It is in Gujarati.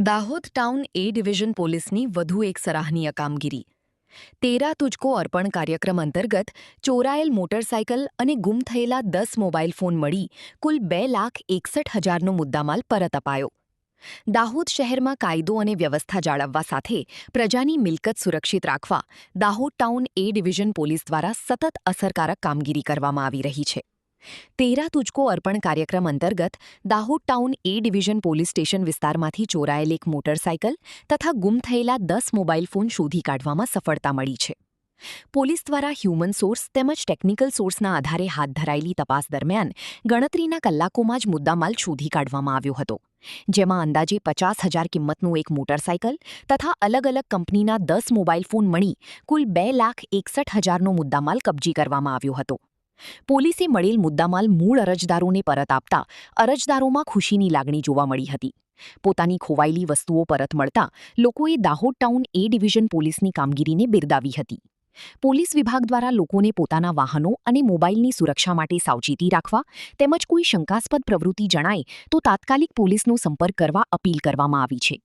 દાહોદ ટાઉન એ ડિવિઝન પોલીસની વધુ એક સરાહનીય કામગીરી. તેરા તુજકો અર્પણ કાર્યક્રમ અંતર્ગત ચોરાયેલ મોટરસાયકલ અને ગુમ થયેલા 10 મોબાઈલ ફોન મળી કુલ 2,61,000નો મુદ્દામાલ પરત અપાયો. દાહોદ શહેરમાં કાયદો અને વ્યવસ્થા જાળવવા સાથે પ્રજાની મિલકત સુરક્ષિત રાખવા દાહોદ ટાઉન એ ડિવિઝન પોલીસ દ્વારા સતત અસરકારક કામગીરી કરવામાં આવી રહી છે. તેરા તુજકો અર્પણ કાર્યક્રમ અંતર્ગત દાહોદ ટાઉન એ ડિવિઝન પોલીસ સ્ટેશન વિસ્તારમાંથી ચોરાયેલ એક મોટરસાયકલ તથા ગુમ થયેલા 10 મોબાઈલ ફોન શોધી કાઢવામાં સફળતા મળી છે. પોલીસ દ્વારા હ્યુમન સોર્સ તેમજ ટેકનિકલ સોર્સના આધારે હાથ ધરાયેલી તપાસ દરમિયાન ગણતરીના કલાકોમાં જ મુદ્દામાલ શોધી કાઢવામાં આવ્યો હતો, જેમાં અંદાજે 50,000 કિંમતનું એક મોટરસાયકલ તથા અલગ અલગ કંપનીના 10 મોબાઈલ ફોન મળી કુલ 2,61,000નો મુદ્દામાલ કબજી કરવામાં આવ્યો હતો. પોલીસે મળેલ મુદ્દામાલ મૂળ અરજદારોને પરત આપતા અરજદારોમાં ખુશીની લાગણી જોવા મળી હતી. પોતાની ખોવાયેલી વસ્તુઓ પરત મળતા લોકોએ દાહોદ ટાઉન એ ડિવિઝન પોલીસની કામગીરીને બિરદાવી હતી. પોલીસ વિભાગ દ્વારા લોકોને પોતાના વાહનો અને મોબાઈલની સુરક્ષા માટે સાવચેતી રાખવા તેમજ કોઈ શંકાસ્પદ પ્રવૃત્તિ જણાય તો તાત્કાલિક પોલીસનો સંપર્ક કરવા અપીલ કરવામાં આવી છે.